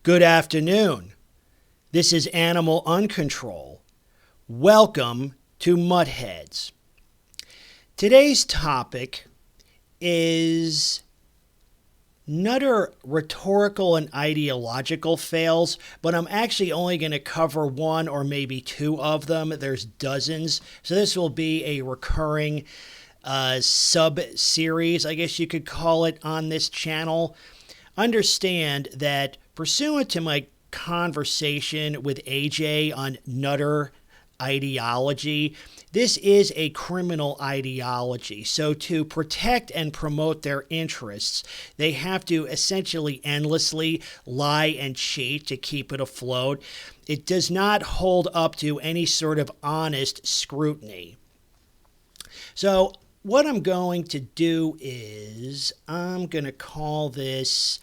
Good afternoon. This is Animal Uncontrol. Welcome to MuttHeads. Today's topic is nutter rhetorical and ideological fails, but I'm actually only going to cover one or maybe two of them. There's dozens, so this will be a recurring sub-series, I guess you could call it, on this channel. Understand that pursuant to my conversation with AJ on nutter ideology, this is a criminal ideology. So to protect and promote their interests, they have to essentially endlessly lie and cheat to keep it afloat. It does not hold up to any sort of honest scrutiny. So what I'm going to do is I'm going to call this,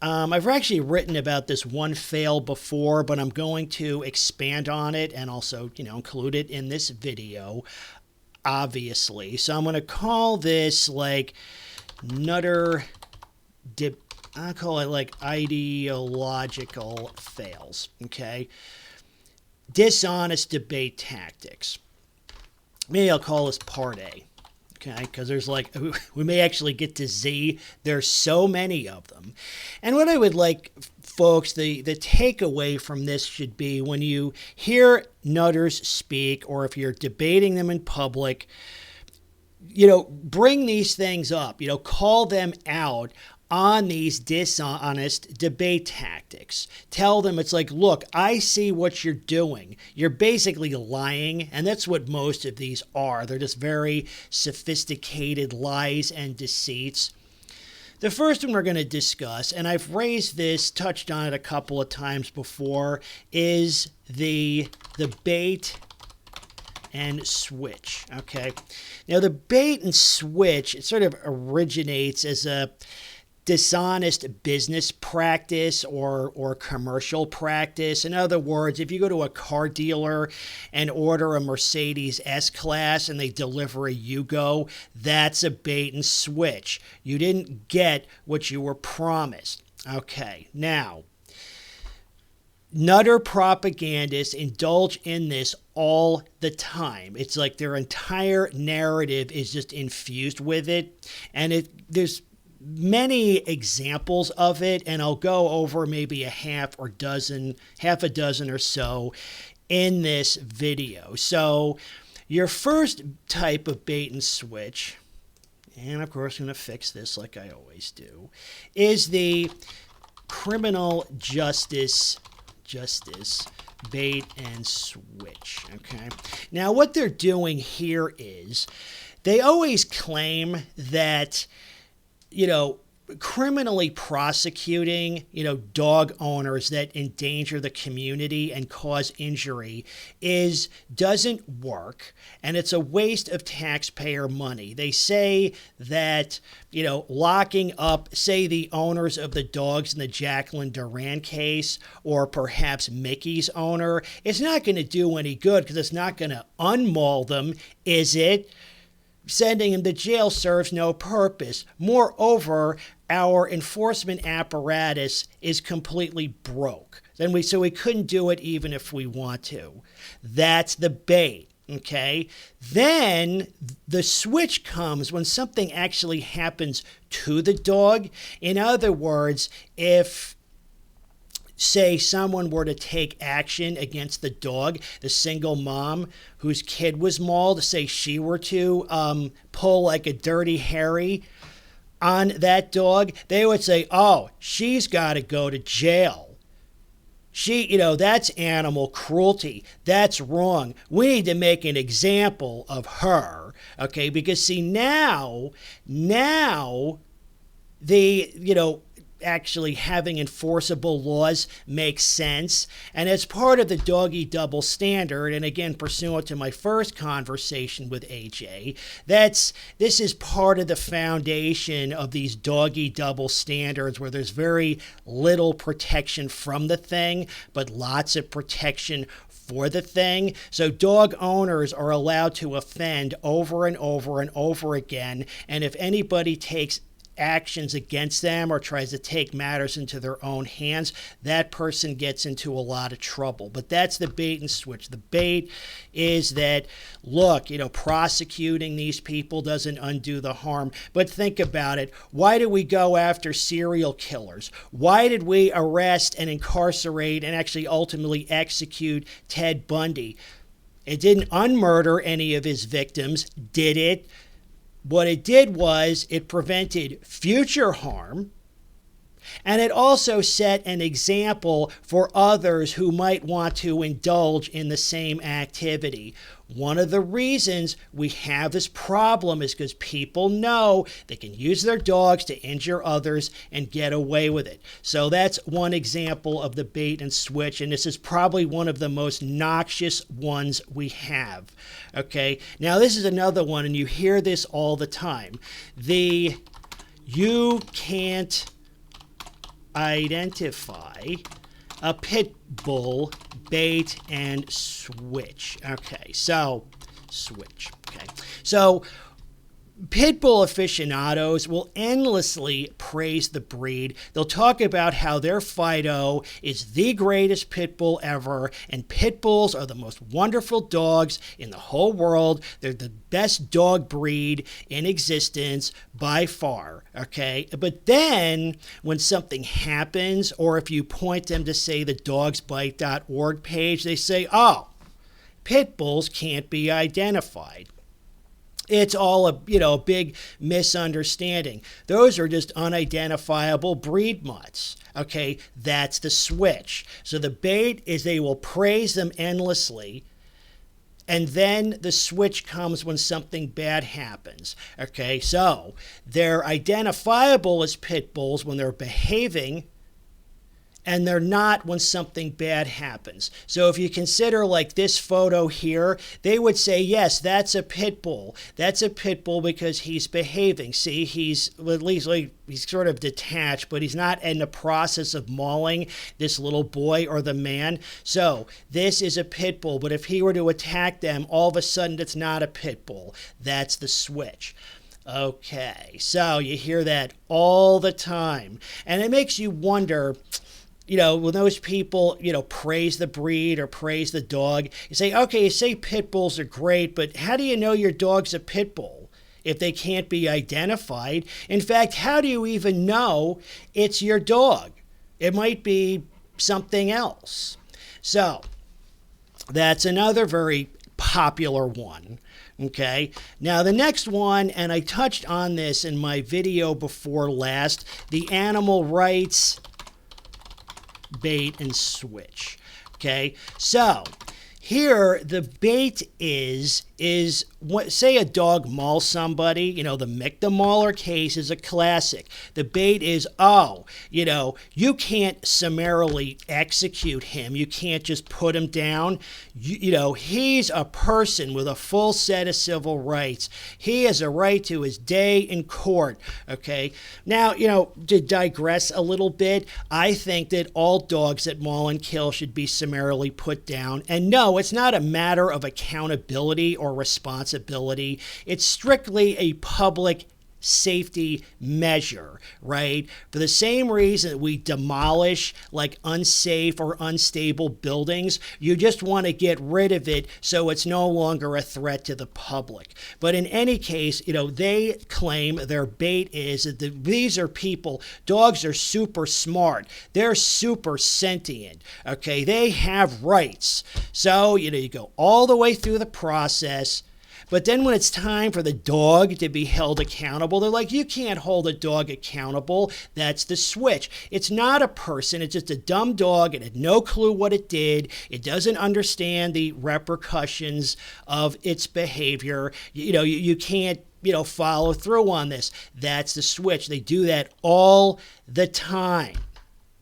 I've actually written about this one fail before, but I'm going to expand on it and also, include it in this video, obviously. So I'm going to call this like I'll call it like ideological fails, okay? Dishonest debate tactics. Maybe I'll call this part A. Okay, because there's we may actually get to Z. There's so many of them. And what I would like, folks, the takeaway from this should be when you hear nutters speak, or if you're debating them in public, bring these things up, call them out on these dishonest debate tactics. Tell them it's like, look, I see what you're doing. You're basically lying, and that's what most of these are. They're just very sophisticated lies and deceits. The first one we're going to discuss, and I've touched on it a couple of times before, is the bait and switch, okay? Now, the bait and switch, it sort of originates as a dishonest business practice or commercial practice. In other words, if you go to a car dealer and order a Mercedes S-Class and they deliver a Yugo, that's a bait and switch. You didn't get what you were promised. Okay, now, nutter propagandists indulge in this all the time. It's like their entire narrative is just infused with it, and there's many examples of it, and I'll go over maybe half a dozen or so in this video. So your first type of bait and switch, and of course I'm going to fix this like I always do, is the criminal justice bait and switch. Okay. Now what they're doing here is they always claim that criminally prosecuting, dog owners that endanger the community and cause injury doesn't work, and it's a waste of taxpayer money. They say that, locking up, say, the owners of the dogs in the Jacqueline Duran case, or perhaps Mickey's owner, it's not going to do any good because it's not going to unmaul them, is it? Sending him to jail serves no purpose. Moreover, our enforcement apparatus is completely broke. So we couldn't do it even if we want to. That's the bait, okay? Then the switch comes when something actually happens to the dog. In other words, if, say, someone were to take action against the dog, the single mom whose kid was mauled, say she were to pull like a Dirty Harry on that dog, they would say, oh, she's got to go to jail. That's animal cruelty. That's wrong. We need to make an example of her, okay? Because see, now the, actually having enforceable laws makes sense, and as part of the doggy double standard, and again pursuant to my first conversation with AJ, this is part of the foundation of these doggy double standards, where there's very little protection from the thing but lots of protection for the thing. So dog owners are allowed to offend over and over and over again, and if anybody takes actions against them or tries to take matters into their own hands, that person gets into a lot of trouble. But that's the bait and switch. The bait is that, look, prosecuting these people doesn't undo the harm. But think about it. Why do we go after serial killers? Why did we arrest and incarcerate and actually ultimately execute Ted Bundy? It didn't unmurder any of his victims, did it? What it did was it prevented future harm, and it also set an example for others who might want to indulge in the same activity. One of the reasons we have this problem is because people know they can use their dogs to injure others and get away with it. So that's one example of the bait and switch, and this is probably one of the most noxious ones we have. Okay, now this is another one, and you hear this all the time. You can't identify a pit bull bait and switch. Okay, so switch. Okay, so pit bull aficionados will endlessly praise the breed. They'll talk about how their Fido is the greatest pit bull ever, and pit bulls are the most wonderful dogs in the whole world. They're the best dog breed in existence by far, okay? But then when something happens, or if you point them to, say, the dogsbite.org page, they say, oh, pit bulls can't be identified. It's all a big misunderstanding. Those are just unidentifiable breed mutts. Okay, that's the switch. So the bait is they will praise them endlessly, and then the switch comes when something bad happens. Okay, so they're identifiable as pit bulls when they're behaving, and they're not when something bad happens. So if you consider like this photo here, they would say, yes, that's a pit bull. That's a pit bull because he's behaving. See, he's at least he's sort of detached, but he's not in the process of mauling this little boy or the man. So this is a pit bull, but if he were to attack them, all of a sudden it's not a pit bull. That's the switch. Okay, so you hear that all the time. And it makes you wonder, when those people, praise the breed or praise the dog, you say, okay, you say pit bulls are great, but how do you know your dog's a pit bull if they can't be identified? In fact, how do you even know it's your dog? It might be something else. So that's another very popular one. Okay, now the next one, and I touched on this in my video before last, the animal rights bait and switch. Okay, so here the bait is what, say a dog mauls somebody, the Mick the Mauler case is a classic. The bait is, you can't summarily execute him. You can't just put him down. He's a person with a full set of civil rights. He has a right to his day in court. Okay. Now, to digress a little bit, I think that all dogs that maul and kill should be summarily put down. And no, it's not a matter of accountability or responsibility. It's strictly a public safety measure, right? For the same reason that we demolish like unsafe or unstable buildings, you just want to get rid of it so it's no longer a threat to the public. But in any case, they claim their bait is that these are people, dogs are super smart. They're super sentient, okay? They have rights. So, you go all the way through the process. But then when it's time for the dog to be held accountable, they're like, you can't hold a dog accountable. That's the switch. It's not a person. It's just a dumb dog. It had no clue what it did. It doesn't understand the repercussions of its behavior. You can't, follow through on this. That's the switch. They do that all the time.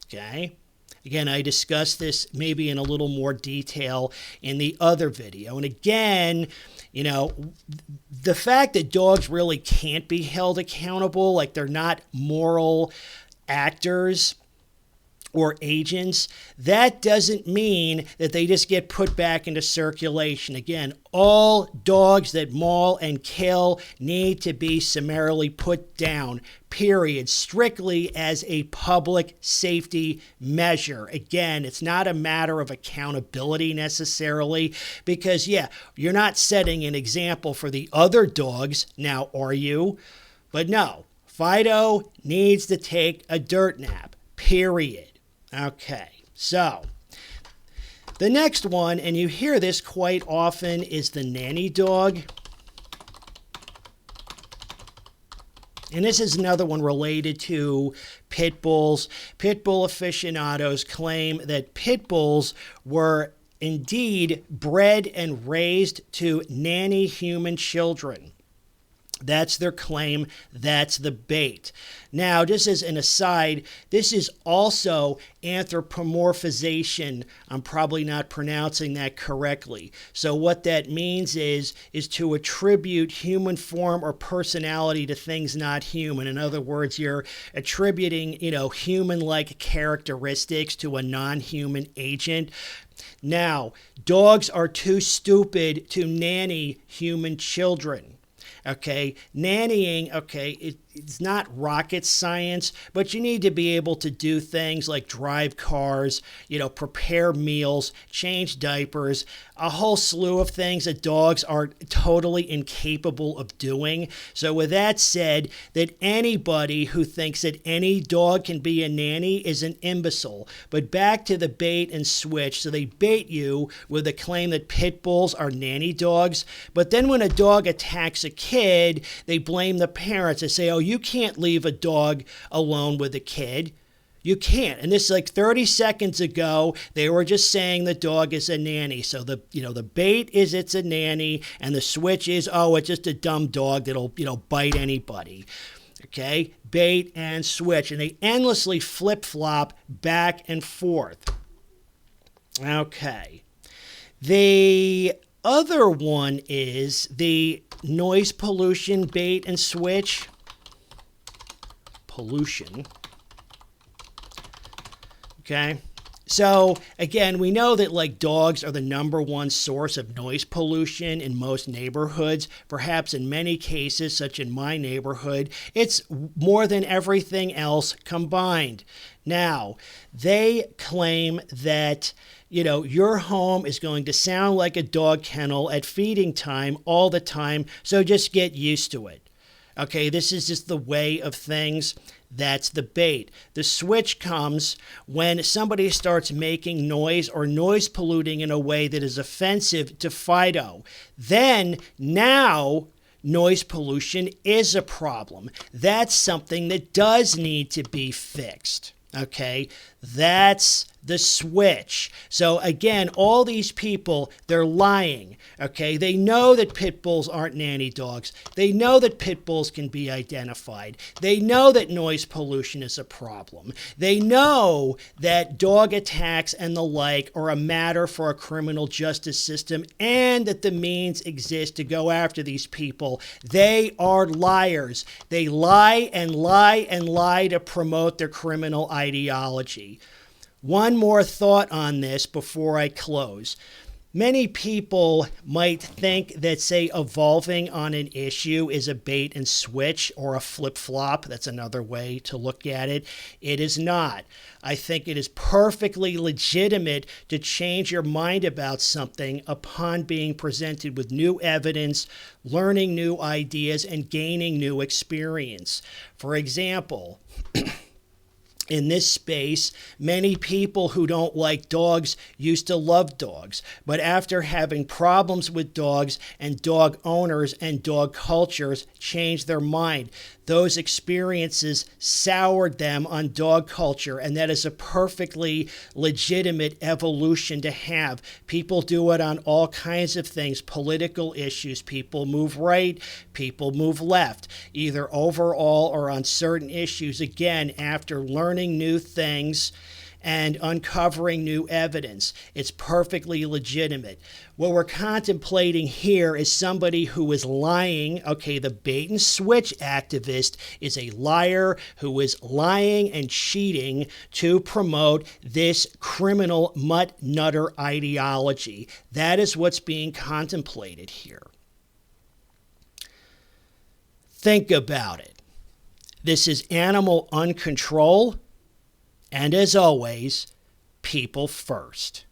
Okay? Again, I discussed this maybe in a little more detail in the other video. And again, the fact that dogs really can't be held accountable, like they're not moral actors, or agents, that doesn't mean that they just get put back into circulation. Again, all dogs that maul and kill need to be summarily put down, period, strictly as a public safety measure. Again, it's not a matter of accountability necessarily, because, yeah, you're not setting an example for the other dogs, now are you? But no, Fido needs to take a dirt nap, period. Okay, so the next one, and you hear this quite often, is the nanny dog. And this is another one related to pit bulls. Pit bull aficionados claim that pit bulls were indeed bred and raised to nanny human children. That's their claim. That's the bait. Now, just as an aside, this is also anthropomorphization. I'm probably not pronouncing that correctly. So what that means is to attribute human form or personality to things not human. In other words, you're attributing, human-like characteristics to a non-human agent. Now, dogs are too stupid to nanny human children. Okay, nannying, it's not rocket science, but you need to be able to do things like drive cars, prepare meals, change diapers, a whole slew of things that dogs are totally incapable of doing. So with that said, that anybody who thinks that any dog can be a nanny is an imbecile. But back to the bait and switch. So they bait you with the claim that pit bulls are nanny dogs, but then when a dog attacks a kid, they blame the parents. They say, oh, you can't leave a dog alone with a kid. You can't. And this is like 30 seconds ago, they were just saying the dog is a nanny. So the bait is it's a nanny, and the switch is, oh, it's just a dumb dog that'll, bite anybody. Okay? Bait and switch. And they endlessly flip-flop back and forth. Okay. The other one is the noise pollution bait and switch. Pollution. Okay, so again, we know that dogs are the number one source of noise pollution in most neighborhoods. Perhaps in many cases, such in my neighborhood, it's more than everything else combined. Now, they claim that your home is going to sound like a dog kennel at feeding time all the time, so just get used to it. Okay, this is just the way of things. That's the bait. The switch comes when somebody starts making noise or noise polluting in a way that is offensive to Fido. Then, now, noise pollution is a problem. That's something that does need to be fixed. Okay, that's the switch. So again, all these people, they're lying. Okay, they know that pit bulls aren't nanny dogs. They know that pit bulls can be identified. They know that noise pollution is a problem. They know that dog attacks and the like are a matter for a criminal justice system, and that the means exist to go after these people. They are liars. They lie and lie and lie to promote their criminal ideology. One more thought on this before I close. Many people might think that, say, evolving on an issue is a bait and switch or a flip-flop. That's another way to look at it. It is not. I think it is perfectly legitimate to change your mind about something upon being presented with new evidence, learning new ideas, and gaining new experience. For example, in this space, many people who don't like dogs used to love dogs, but after having problems with dogs and dog owners and dog cultures changed their mind. Those experiences soured them on dog culture, and that is a perfectly legitimate evolution to have. People do it on all kinds of things, political issues. People move right, people move left, either overall or on certain issues, again, after learning new things and uncovering new evidence. It's perfectly legitimate. What we're contemplating here is somebody who is lying. Okay, the bait and switch activist is a liar who is lying and cheating to promote this criminal mutt nutter ideology. That is what's being contemplated here. Think about it. This is animal uncontrol, and as always, people first.